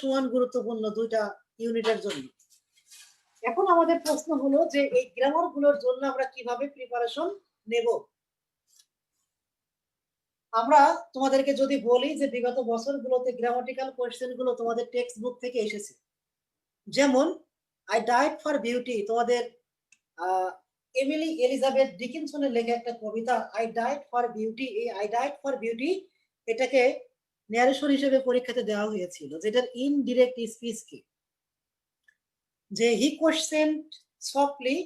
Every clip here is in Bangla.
সমান গুরুত্বপূর্ণ দুইটা ইউনিটের জন্য। এখন আমাদের প্রশ্ন হলো যে এই গ্রামার গুলোর জন্য আমরা কিভাবে প্রিপারেশন নেব। আমরা তোমাদেরকে যদি বলি যে বিগত বছরগুলোতে গ্রামাটিক্যাল কোয়েশ্চেন গুলো তোমাদের টেক্সট বুক থেকে এসেছে, যেমন আই ডায়েট ফর বিউটি, তোমাদের এমিলি এলিজাবেথ ডিকিনসনের লেখা একটা কবিতা আই ডায়েট ফর বিউটি। এই আই ডায়েট ফর বিউটি এটাকে ন্যারেশন হিসেবে পরীক্ষাতে দেওয়া হয়েছিল, যেটার ইনডিরেক্ট স্পিচ কি, যে he question softly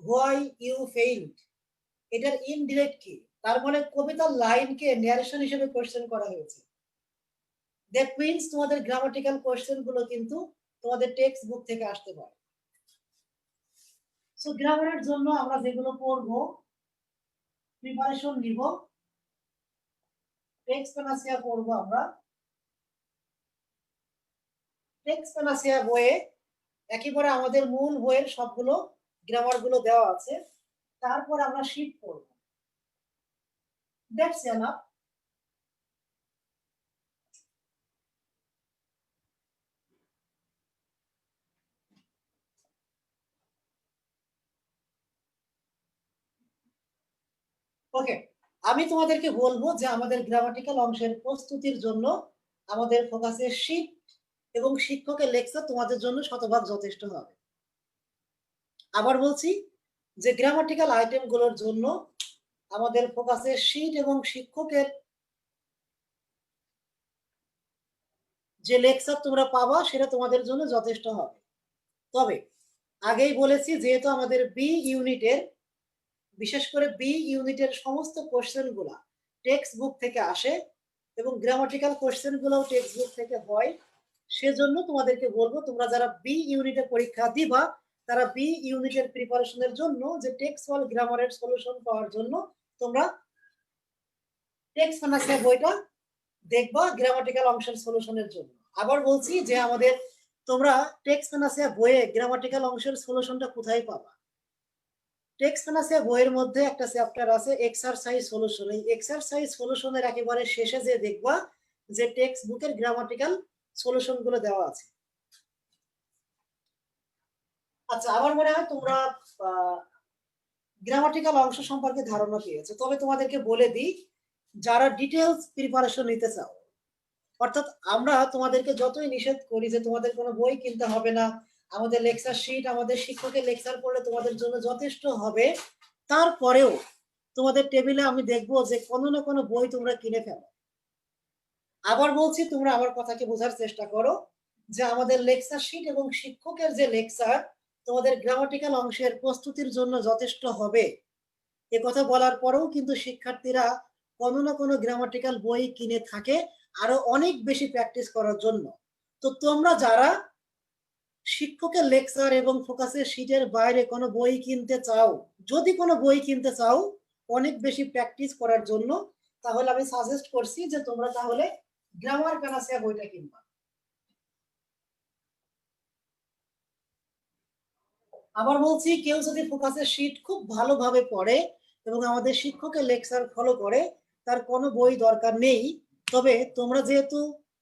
why you failed, এটার ইনডিরেক্ট কি, তার মানে কবিতার লাইনকে ন্যারেশন হিসেবে কোশ্চেন করা হয়েছে। দ্যাট মিন্স তোমাদের গ্রামাটিক্যাল কোশ্চেন গুলো কিন্তু তোমাদের টেক্সট বুক থেকে আসতে পারে। সো গ্রামারের জন্য আমরা যেগুলো পড়বো, প্রিপারেশন নিব, টেক্সট প্যানাসিয়া পড়বো আমরা। টেক্সট প্যানাসিয়া বইয়ে একেবারে আমাদের মূল বইয়ের সবগুলো গ্রামার গুলো দেওয়া আছে, তারপর আমরা শিট পড়ব। That's enough. ওকে, আমি তোমাদেরকে বলবো যে আমাদের গ্রামাটিক্যাল অংশের প্রস্তুতির জন্য আমাদের ফোকাসের শিট এবং শিক্ষকের লেকচার তোমাদের জন্য শতভাগ যথেষ্ট হবে। আবার বলছি যে গ্রামাটিক্যাল আইটেম গুলোর জন্য আমাদের ফোকাসের শিট এবং শিক্ষকের যে লেকচার তোমরা পাবা সেটা তোমাদের জন্য যথেষ্ট হবে। তবে আগেই বলেছি, যেহেতু আমাদের বি ইউনিটের, বিশেষ করে বি ইউনিটের সমস্ত কোশ্চেন গুলা টেক্সট বুক থেকে আসে এবং গ্রামাটিক্যাল কোশ্চেন গুলোও টেক্সট বুক থেকে হয়, সেজন্য তোমাদেরকে বলবো তোমরা যারা বি ইউনিটে পরীক্ষা দিবা তারা বি ইউনিটের প্রিপারেশনের জন্য যে টেক্সচুয়াল গ্রামারের সলিউশন পাওয়ার জন্য তোমরা টেক্সট প্যানাসিয়া বইটা দেখবা গ্রামাটিক্যাল অংশের সলিউশনের জন্য। আবার বলছি যে আমাদের তোমরা টেক্সট প্যানাসিয়া বইয়ে গ্রামাটিক্যাল অংশের সলিউশনটা কোথায় পাবা। টেক্সট প্যানাসিয়া বইয়ের মধ্যে একটা চ্যাপ্টার আছে এক্সারসাইজ সলিউশন। এই এক্সারসাইজ সলিউশনের একেবারে শেষে যে দেখবা যে টেক্সট বুকের গ্রামাটিক্যাল সলিউশন গুলো দেওয়া আছে। আচ্ছা, আমার মনে হয় তোমরা গ্রামাটিক্যাল অংশ সম্পর্কে ধারণা পেয়েছো। তবে তোমাদেরকে বলে দিই, যারা ডিটেলস প্রিপারেশন নিতে চাও, অর্থাৎ আমরা তোমাদেরকে যতই নিষেধ করি যে তোমাদের কোনো বই কিনতে হবে না, আমাদের লেকচার শিট, আমাদের শিক্ষকের লেকচার পড়লে তোমাদের জন্য যথেষ্ট হবে, তারপরেও তোমাদের টেবিলে আমি দেখবো যে কোনো না কোনো বই তোমরা কিনে ফেলো। আবার বলছি, তোমরা আমার কথাকে বোঝার চেষ্টা করো যে আমাদের লেকচার শিট এবং শিক্ষকের যে লেকচার তোমাদের গ্রামাটিক্যাল অংশের প্রস্তুতির জন্য যথেষ্ট হবে, এ কথা বলার পরেও কিন্তু শিক্ষার্থীরা কোনো না কোনো গ্রামাটিক্যাল বই কিনে থাকে আরো অনেক বেশি প্র্যাকটিস করার জন্য। তো তোমরা যারা শিক্ষকের লেকচার এবং ফোকাসের শিটের বাইরে কোনো বই কিনতে চাও, যদি কোনো বই কিনতে চাও অনেক বেশি প্র্যাকটিস করার জন্য, তাহলে আমি সাজেস্ট করছি যে তোমরা তাহলে গ্রামার প্যানাসিয়া বইটা কিনবা। আবার বলছি, কেউ যদি ফোকাসের শিট খুব ভালোভাবে পড়ে এবং আমাদের শিক্ষকের লেকচার ফলো করে, তার কোনো বই দরকার নেই। তবে তোমরা যেহেতু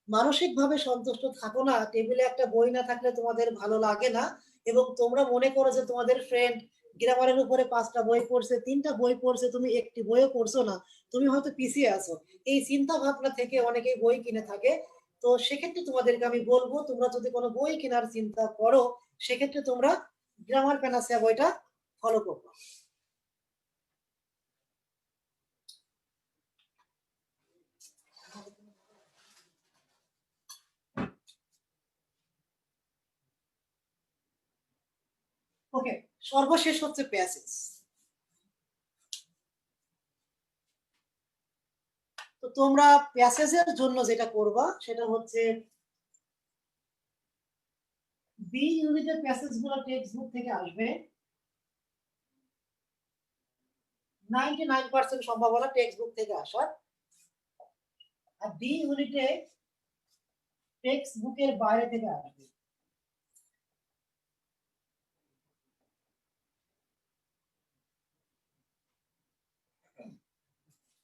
মানসিকভাবে সন্তুষ্ট থাকো না, টেবিলে একটা বই না থাকলে তোমাদের ভালো লাগে না, এবং তোমরা মনে করো যে তোমাদের ফ্রেন্ড গ্রামারের উপরে 5টা বই পড়ছে, 3টা বই পড়ছে, তুমি একটি বইও পড়ছো না, তুমি হয়তো পিছিয়ে আছো, এই চিন্তা ভাবনা থেকে অনেকেই বই কিনে থাকে। তো সেক্ষেত্রে তোমাদেরকে আমি বলবো, তোমরা যদি কোনো বই কেনার চিন্তা করো, সেক্ষেত্রে তোমরা গ্রামার প্যানাসিয়া বইটা ফলো করবো। ওকে, সর্বশেষ হচ্ছে প্যাসেজ। তো তোমরা প্যাসেজের জন্য যেটা করবা সেটা হচ্ছে বি ইউনিটের প্যাসেজ গুলো টেক্সট বুক থেকে আসবে, 99% সম্ভাবনা টেক্সট বুক থেকে আসার। আর ডি ইউনিটে টেক্সট বুকের বাইরে থেকে আসবে।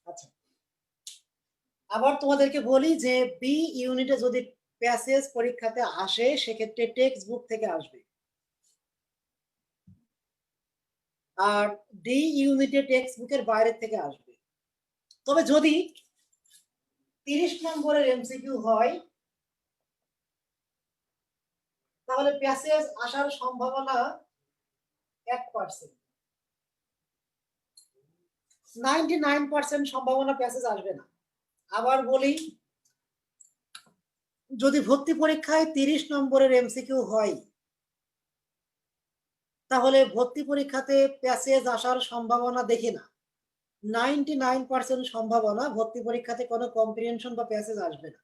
আচ্ছা, আবার তোমাদেরকে বলি যে বি ইউনিটে যদি প্যাসেজ পরীক্ষাতে আসে সেক্ষেত্রে টেক্সট বুক থেকে আসবে, আর ডি ইউনিটে টেক্সট বুকের বাইরে থেকে আসবে। তবে যদি 30 নম্বরের এমসিকিউ হয় তাহলে প্যাসেজ আসার সম্ভাবনা 1%, 99% সম্ভাবনা প্যাসেজ আসবে না। আবার বলি, যদি ভর্তি পরীক্ষায় 30 নম্বরের এমসিকিউ হয় তাহলে ভর্তি পরীক্ষাতে প্যাসেজ আসার সম্ভাবনা দেখি না, 99% সম্ভাবনা ভর্তি পরীক্ষাতে কোনো কম্প্রিহেনশন বা প্যাসেজ আসবে না।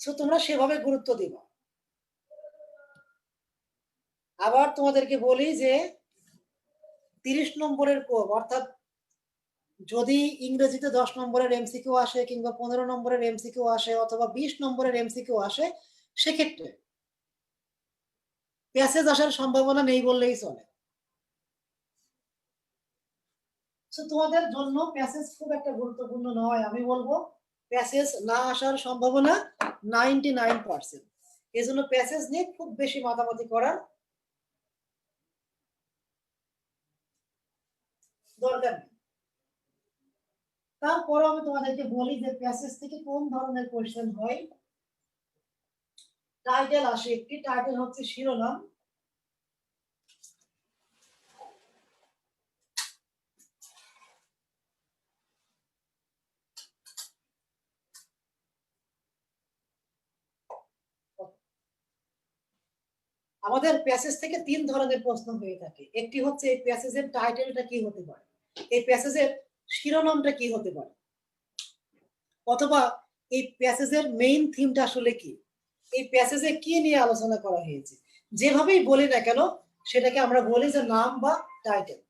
সো তোমরা সেভাবে গুরুত্ব দিবা। আবার তোমাদেরকে বলি যে 30 নম্বরের অর্থাৎ যদি ইংরেজিতে 10 নম্বরের এমসিকিউ আসে কিংবা 15 নম্বরের এমসিকিউ আসে অথবা 20 নম্বরের এমসিকিউ আসে, সেক্ষেত্রে প্যাসেজ আসার সম্ভাবনা নেই বললেই চলে। তোমাদের জন্য প্যাসেজ খুব একটা গুরুত্বপূর্ণ নয়, আমি বলবো প্যাসেজ না আসার সম্ভাবনা 99%। এজন্য প্যাসেজ নিয়ে খুব বেশি মাতামাতি করার দরকার নেই। তারপরে আমি তোমাদেরকে বলি যে প্যাসেজ থেকে কোন ধরনের কোশ্চেন হয়। টাইটেল আসে একটি, টাইটেল হচ্ছে শিরোনাম। আমাদের প্যাসেজ থেকে 3 ধরনের প্রশ্ন হয়ে থাকে। একটি হচ্ছে এই প্যাসেজের টাইটেলটা কি হতে পারে, এই প্যাসেজের শিরোনামটা কি হতে পারে, অথবা এই প্যাসেজের মেইন থিমটা আসলে কি, এই প্যাসেজে কি নিয়ে আলোচনা করা হয়েছে। যেভাবেই বলি না কেন সেটাকে আমরা বলি যে নাম বা টাইটেল।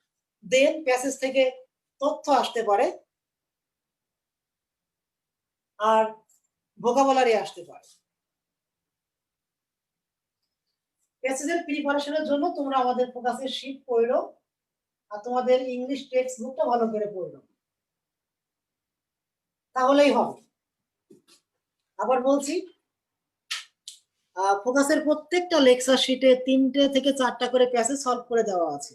দেন প্যাসেজ থেকে তথ্য আসতে পারে আর ভোকাবুলারি আসতে পারে। প্যাসেজের প্রিপারেশনের জন্য তোমরা আমাদের ফোকাসের শীট পড়ো আর তোমাদের ইংলিশ টেক্সট বুকটা ভালো করে পড়ো, তাহলেই হবে। আবার বলছি, ফোকাসের প্রত্যেকটা লেকচার শিটে 3টে থেকে 4টা করে প্যাসেজ সলভ করে দেওয়া আছে।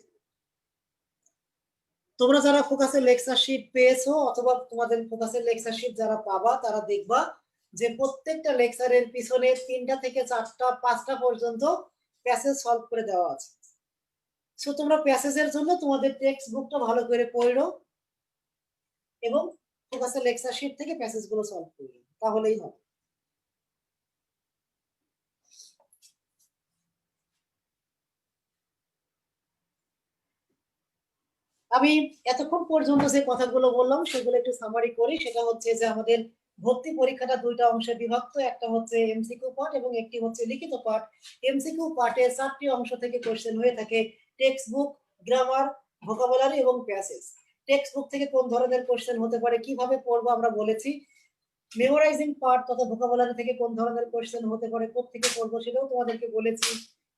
তোমরা যারা ফোকাসের লেকচার শিট পেয়েছো অথবা তোমাদের ফোকাসের লেকচার শিট যারা পাবা তারা দেখবা যে প্রত্যেকটা লেকচারের পিছনে 3টা থেকে 4টা 5টা পর্যন্ত প্যাসেজ সলভ করে দেওয়া আছে। সো তোমরা প্যাসেজের জন্য তোমাদের টেক্সট বুকটা ভালো করে পড়ো এবং ফোকাসের লেকচার শিট থেকে প্যাসেজগুলো সলভ করো, তাহলেই হবে। আমি এতক্ষণ পর্যন্ত যে কথাগুলো বললাম সেগুলো একটু সামারি করি। সেটা হচ্ছে যে আমাদের ভর্তি পরীক্ষাটা 2টা অংশে বিভক্ত, একটা হচ্ছে এমসিকিউ পার্ট এবং একটি হচ্ছে লিখিত পার্ট। এমসিকিউ পার্টে 4টি অংশ থেকে কোশ্চেন হয়ে থাকে, টেক্সট বুক, গ্রামার, ভোকাবুলারি এবং প্যাসেজ। টেক্সট বুক থেকে কোন ধরনের কোশ্চেন হতে পারে, কিভাবে পড়বো আমরা বলেছি। মেমোরাইজিং পার্ট তথা ভোকাবুলারি থেকে কোন ধরনের কোশ্চেন হতে পারে, কোত্থেকে পড়বো সেটাও তোমাদেরকে বলেছি।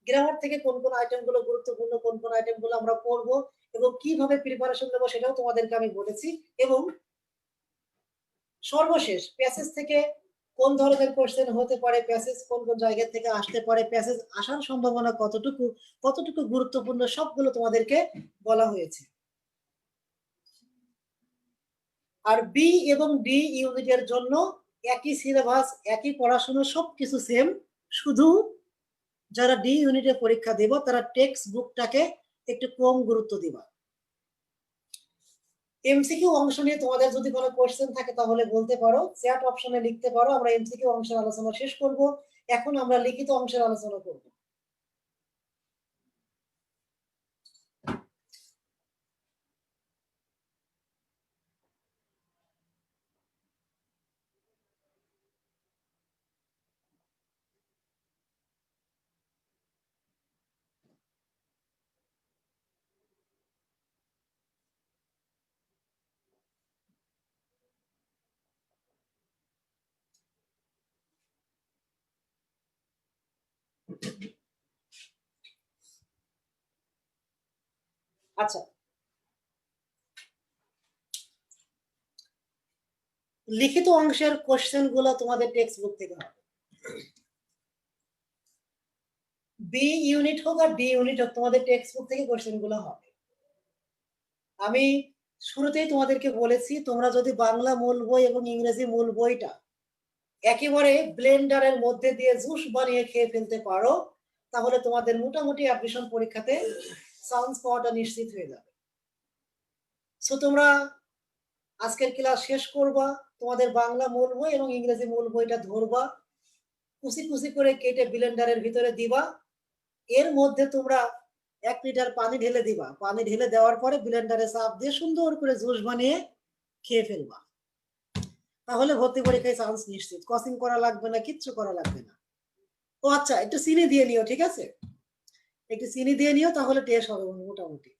গ্রামার থেকে কোন কোন আইটেমগুলো গুরুত্বপূর্ণ, কোন কোন আইটেমগুলো আমরা পড়বো এবং কিভাবে প্রিপারেশন নেবো সেটাও তোমাদেরকে আমি বলেছি। এবং সর্বশেষ প্যাসেজ থেকে কোন ধরনের কোশ্চেন হতে পারে, প্যাসেজ কোন কোন জায়গা থেকে আসতে পারে, প্যাসেজ আসার সম্ভাবনা কতটুকু, কতটুকু গুরুত্বপূর্ণ, সবগুলো তোমাদেরকে বলা হয়েছে। আর বি এবং ডি ইউনিটের জন্য একই সিলেবাস, একই পড়াশোনা, সবকিছু সেম। শুধু যারা ডি ইউনিটে পরীক্ষা দেব তারা টেক্সট বুকটাকে একটু কম গুরুত্ব দিবা। এমসিকিউ অংশ নিয়ে তোমাদের যদি কোনো কোশ্চেন থাকে তাহলে বলতে পারো, চ্যাট অপশনে লিখতে পারো। আমরা এমসিকিউ অংশের আলোচনা শেষ করব, এখন আমরা লিখিত অংশের আলোচনা করব। আচ্ছা, লিখিত অংশের কোশ্চেন গুলো তোমাদের টেক্সট বুক থেকে হবে। বি ইউনিট হোক আর ডি ইউনিট হোক, তোমাদের টেক্সট বুক থেকে কোশ্চেন গুলো হবে। আমি শুরুতেই তোমাদেরকে বলেছি, তোমরা যদি বাংলা মূল বই এবং ইংরেজি মূল বইটা একেবারে ব্লেন্ডারের মধ্যে দিয়ে জুস বানিয়ে খেয়ে ফেলতে পারো, তাহলে তোমাদের মোটামুটি অ্যাডমিশন পরীক্ষাতে চান্স পাওয়াটা নিশ্চিত হয়ে যাবে। সো তোমরা আজকের ক্লাস শেষ করবা, তোমাদের বাংলা মূল বই এবং ইংরেজি মূল বইটা ধরবা, কুচি কুচি করে কেটে ব্লেন্ডারের ভিতরে দিবা। এর মধ্যে তোমরা 1 লিটার পানি ঢেলে দিবা। পানি ঢেলে দেওয়ার পরে ব্লেন্ডারে চাপ দিয়ে সুন্দর করে জুস বানিয়ে খেয়ে ফেলবা। তাহলে ভর্তি পরীক্ষায় চান্স নিশ্চিত। কোচিং করা লাগবে না, কিচ্ছু করা লাগবে না। ও আচ্ছা, একটু চিনি দিয়ে নিও, ঠিক আছে? একটু চিনি দিয়ে নিও, তাহলে টেস্ট হবে মোটামুটি।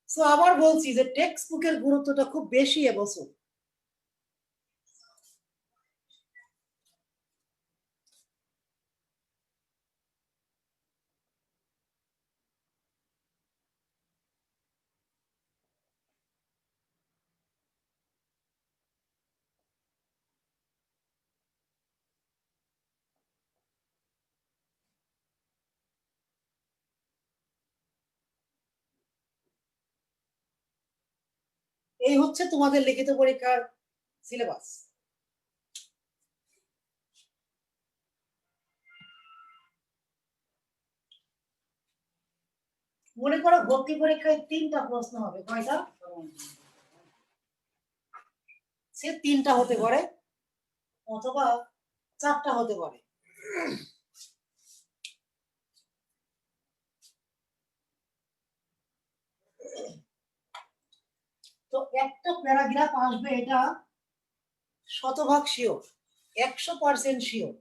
সো আবার বলছি যে টেক্সট বুকের গুরুত্বটা খুব বেশি এবছর। এই হচ্ছে তোমাদের লিখিত পরীক্ষার সিলেবাস। মনে করো ভর্তি পরীক্ষায় 3টা প্রশ্ন হবে। কয়টা? সে 3টা হতে পারে অথবা 4টা হতে পারে। তো একটা প্যারাগ্রাফ আসবে, এটা শতভাগ শিওর, 100% শিওর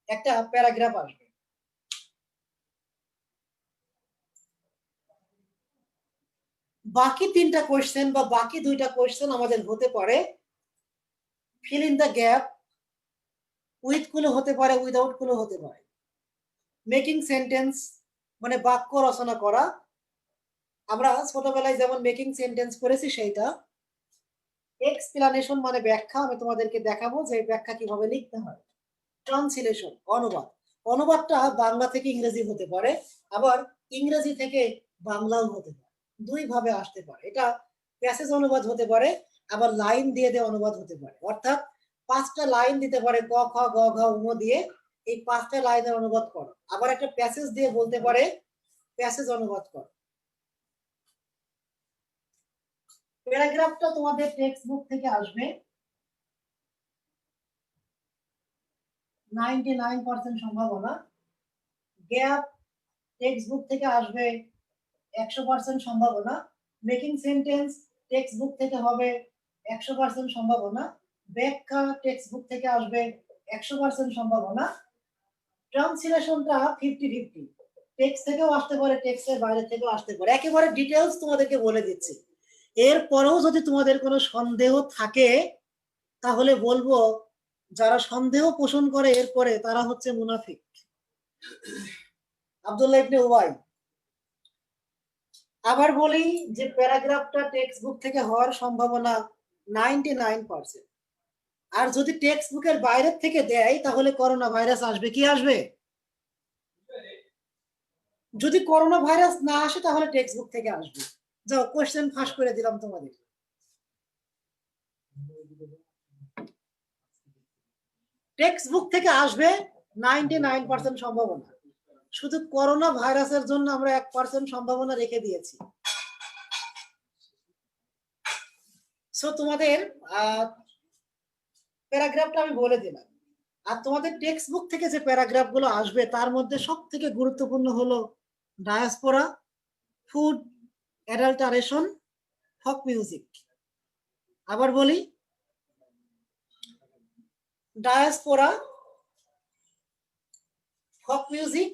একটা প্যারাগ্রাফ আসবে। বাকি 3টা কোয়েশ্চেন বা বাকি 2টা কোয়েশ্চেন আমাদের হতে পারে fill in the gap, with গুলো হতে পারে, উইদাউট গুলো হতে পারে। মেকিং সেন্টেন্স মানে বাক্য রচনা করা, আমরা ছোটবেলায় যেমন মেকিং সেন্টেন্স করেছি সেইটা। এক্সপ্লানেশন মানে ব্যাখ্যা, আমি তোমাদেরকে দেখাবো যে ব্যাখ্যা কিভাবে লিখতে হয়। ট্রান্সলেশন অনুবাদ, অনুবাদটা বাংলা থেকে ইংরেজি হতে পারে, আবার ইংরেজি থেকে বাংলাও হতে পারে, দুই ভাবে আসতে পারে। এটা প্যাসেজ অনুবাদ হতে পারে, আবার লাইন দিয়ে দিয়ে অনুবাদ হতে পারে। অর্থাৎ 5টা লাইন দিতে পারে, ক খ গ ঘ উম দিয়ে, এই 5টা লাইনের অনুবাদ করো। আবার একটা প্যাসেজ দিয়ে বলতে পারে প্যাসেজ অনুবাদ করো। প্যারাগ্রাফটা তোমাদের টেক্সট বুক থেকে আসবে 99% সম্ভাবনা। গ্যাপ টেক্সট বুক থেকে আসবে 100% সম্ভাবনা। মেকিং সেন্টেন্স টেক্সট বুক থেকে হবে 100% সম্ভাবনা। ব্যাখ্যা টেক্সট বুক থেকে আসবে 100% সম্ভাবনা। ট্রান্সলেশনটা 50-50, টেক্সট থেকেও আসতে পারে, টেক্সটের বাইরে থেকেও আসতে পারে। একেবারে ডিটেলস তোমাদেরকে বলে দিচ্ছি। এরপরেও যদি তোমাদের কোনো সন্দেহ থাকে তাহলে বলবো, যারা সন্দেহ পোষণ করে এরপরে, তারা হচ্ছে মুনাফিক। আব্দুল্লাহ ইবনে উবাই। আবার বলি যে প্যারাগ্রাফটা টেক্সট বুক থেকে হওয়ার সম্ভাবনা 99%। আর যদি টেক্সট বুকের বাইরের থেকে দেয় তাহলে করোনা ভাইরাস আসবে। কি আসবে? যদি করোনা ভাইরাস না আসে তাহলে টেক্সট বুক থেকে আসবে। যাও, কোশ্চেন ফাঁস করে দিলাম তোমাদের। টেক্সট বুক থেকে আসবে 99% সম্ভাবনা, শুধু করোনা ভাইরাসের জন্য আমরা 1% সম্ভাবনা রেখে দিয়েছি। সো তোমাদের প্যারাগ্রাফটা আমি বলে দিলাম। আর তোমাদের টেক্সট বুক থেকে যে প্যারাগ্রাফ গুলো আসবে তার মধ্যে সব থেকে গুরুত্বপূর্ণ হলো ডায়াসপোরা, ফুড, অ্যাডাল্টারেশন, ফক মিউজিক। আবার বলি, ডায়াসপোরা, ফক মিউজিক,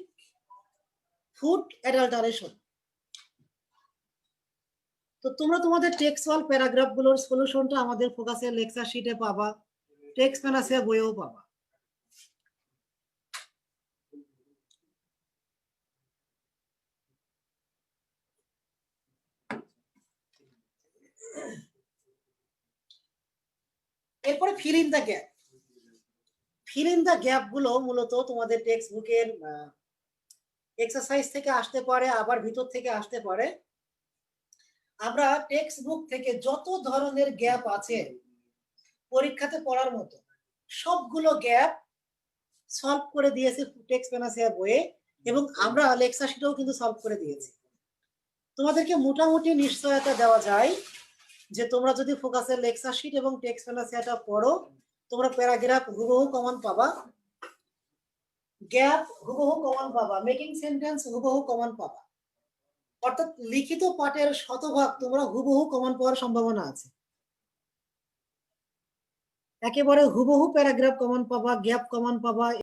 ফুড, অ্যাডাল্টারেশন। তো তোমরা তোমাদের টেক্সচুয়াল প্যারাগ্রাফ গুলোর সলিউশনটা আমাদের ফোকাসের লেকচার শিটে পাবা, টেক্সট প্যানাসিয়া বইয়েও পাবা। এরপরে fill in the gap. Fill in the gap গুলো মূলত তোমাদের টেক্সট বুকের এক্সারসাইজ থেকে আসতে পারে, আবার ভিতর থেকে আসতে পারে। আমরা টেক্সট বুক থেকে যত ধরনের গ্যাপ আছে পরীক্ষাতে পড়ার মতো সবগুলো গ্যাপ সলভ করে দিয়েছে টেক্সট প্যানাসিয়া বইয়ে, এবং আমরা লেকচার শিটেও কিন্তু সলভ করে দিয়েছি। তোমাদেরকে মোটামুটি নিশ্চয়তা দেওয়া যায় যে তোমরা যদি ফোকাসের লেকচার শিট এবং টেক্সট প্যানাসিয়াটা পড়ো, তোমরা প্যারাগ্রাফ হুবহু কমন পাবা, গ্যাপ হুবহু কমন পাবা, মেকিং সেন্টেন্স হুবহু কমন পাবা। অর্থাৎ লিখিত পাঠের শতভাগ তোমরা হুবহু কমন পাওয়ার সম্ভাবনা আছে। একেবারে হুবহু প্যারাগ্রাফ কমন পাবা, গ্যাপ কমন পাবা।